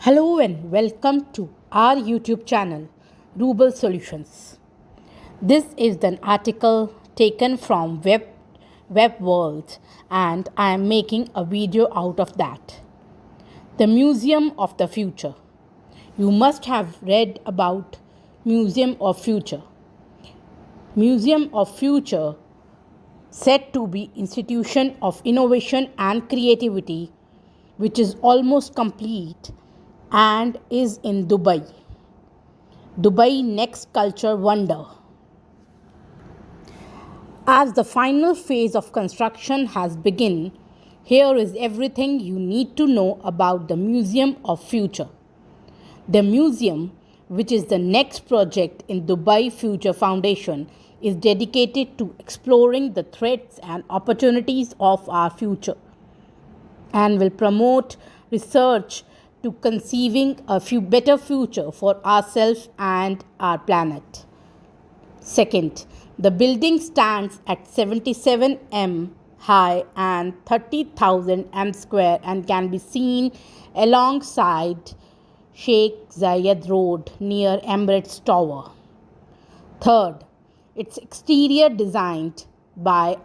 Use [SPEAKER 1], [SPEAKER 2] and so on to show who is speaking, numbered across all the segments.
[SPEAKER 1] Hello and welcome to our YouTube channel, Ruble Solutions. This is an article taken from Web World and I am making a video out of that. The Museum of the Future. You must have read about Museum of Future. Museum of Future said to be institution of innovation and creativity which is almost complete and is in Dubai. Dubai Next Culture Wonder. As the final phase of construction has begun, here is everything you need to know about the Museum of Future. The museum, which is the next project in Dubai Future Foundation, is dedicated to exploring the threats and opportunities of our future and will promote research to conceiving a better future for ourselves and our planet. Second, the building stands at 77 m high and 30,000 m square and can be seen alongside Sheikh Zayed Road near Emirates Tower. Third, its exterior designed by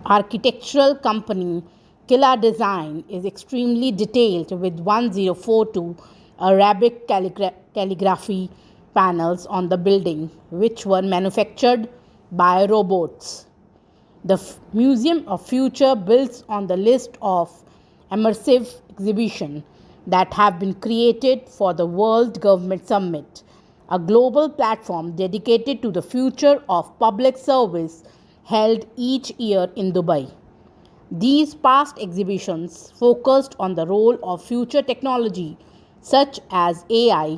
[SPEAKER 1] architectural company Killa Design is extremely detailed with 1042 Arabic calligraphy panels on the building, which were manufactured by robots. The Museum of Future builds on the list of immersive exhibitions that have been created for the World Government Summit, a global platform dedicated to the future of public service held each year in Dubai. These past exhibitions focused on the role of future technology such as AI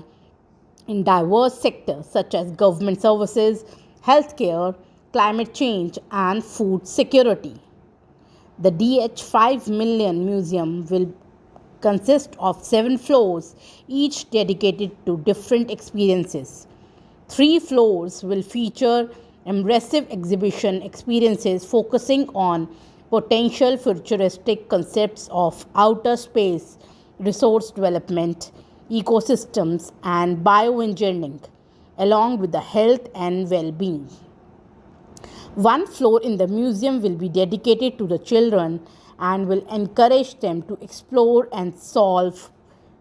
[SPEAKER 1] in diverse sectors such as government services, healthcare, climate change, and food security. The DH5 Million Museum will consist of 7 floors, each dedicated to different experiences. 3 floors will feature immersive exhibition experiences focusing on potential futuristic concepts of outer space, resource development, ecosystems, and bioengineering, along with the health and well-being. One floor in the museum will be dedicated to the children and will encourage them to explore and solve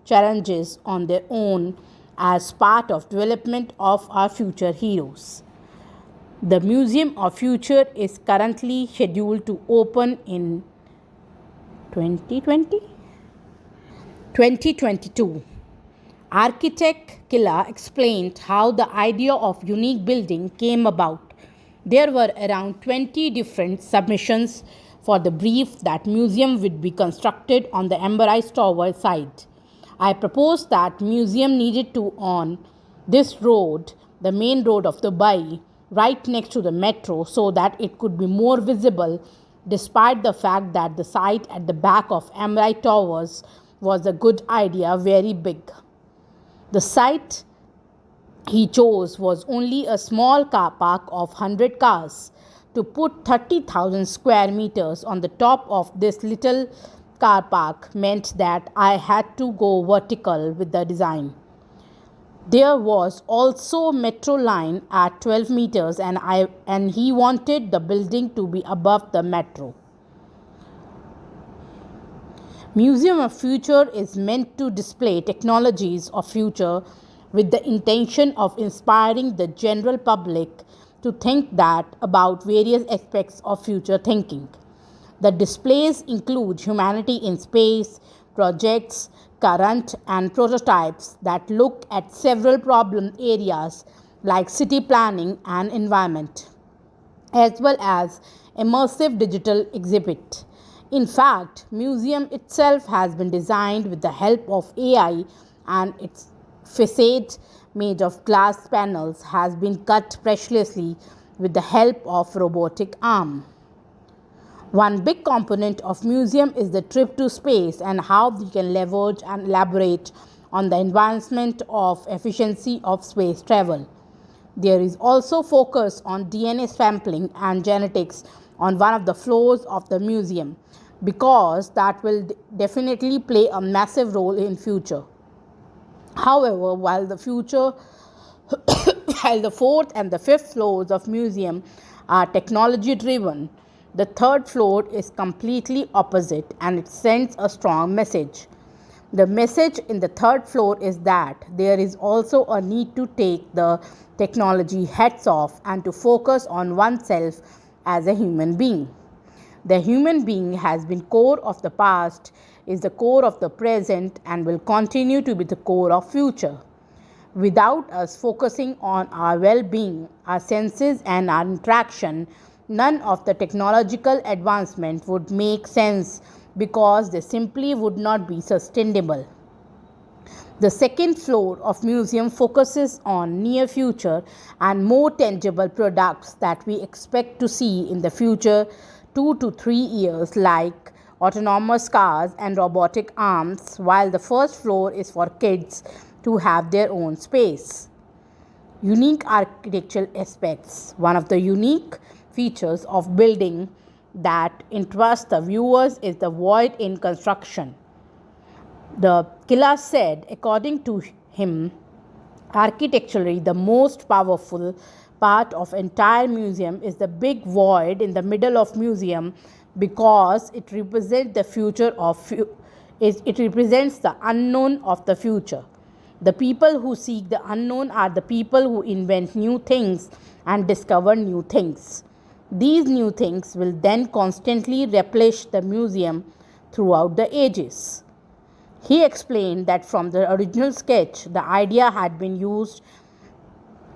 [SPEAKER 1] challenges on their own as part of development of our future heroes. The Museum of Future is currently scheduled to open in 2022. Architect Killa explained how the idea of unique building came about. There were around 20 different submissions for the brief that museum would be constructed on the Emirates Tower site. I proposed that museum needed to on this road, the main road of Dubai, right next to the metro so that it could be more visible despite the fact that the site at the back of Emirates Towers was a good idea, very big. The site he chose was only a small car park of 100 cars. To put 30,000 square meters on the top of this little car park meant that I had to go vertical with the design. There was also metro line at 12 meters and he wanted the building to be above the metro. Museum of Future is meant to display technologies of future with the intention of inspiring the general public to think that about various aspects of future thinking. The displays include humanity in space, projects, current and prototypes that look at several problem areas like city planning and environment, as well as immersive digital exhibit. In fact, museum itself has been designed with the help of AI and its facade made of glass panels has been cut preciously with the help of robotic arm. One big component of museum is the trip to space and how we can leverage and elaborate on the advancement of efficiency of space travel. There is also focus on DNA sampling and genetics on one of the floors of the museum. because that will definitely play a massive role in future. However, while the fourth and the fifth floors of museum are technology driven, the third floor is completely opposite and it sends a strong message. The message in the third floor is that there is also a need to take the technology heads off and to focus on oneself as a human being. The human being has been core of the past, is the core of the present, and will continue to be the core of future. Without us focusing on our well being, our senses, and our interaction, none of the technological advancement would make sense because they simply would not be sustainable. The second floor of museum focuses on near future and more tangible products that we expect to see in the future 2 to 3 years, like autonomous cars and robotic arms, while the first floor is for kids to have their own space. Unique architectural aspects. One of the unique features of building that interests the viewers is the void in construction. The Killa said, according to him, architecturally the most powerful part of entire museum is the big void in the middle of museum because it represents the future of it represents the unknown of the future. The people who seek the unknown are the people who invent new things and discover new things. These new things will then constantly replenish the museum throughout the ages. He explained that from the original sketch, the idea had been use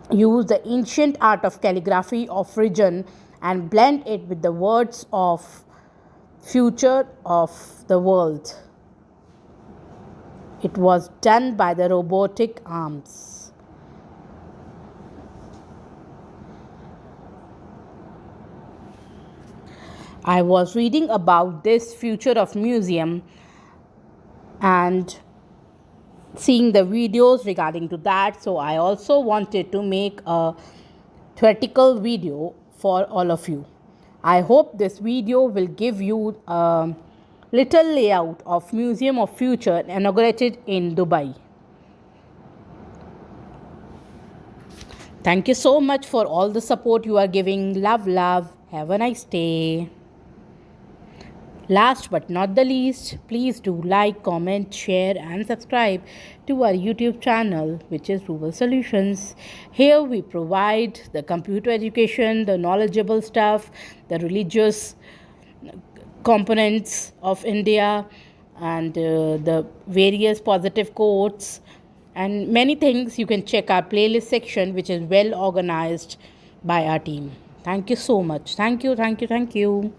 [SPEAKER 1] the ancient art of calligraphy of region and blend it with the words of future of the world. It was done by the robotic arms. I was reading about this future of museum and seeing the videos regarding to that, so I also wanted to make a theoretical video for all of you. I hope this video will give you a little layout of Museum of Future inaugurated in Dubai. Thank you so much for all the support you are giving. Love. Have a nice day. Last but not the least, please do like, comment, share, and subscribe to our YouTube channel, which is Rural Solutions. Here we provide the computer education, the knowledgeable stuff, the religious components of India, and the various positive quotes, and many things. You can check our playlist section, which is well organized by our team. Thank you so much. Thank you.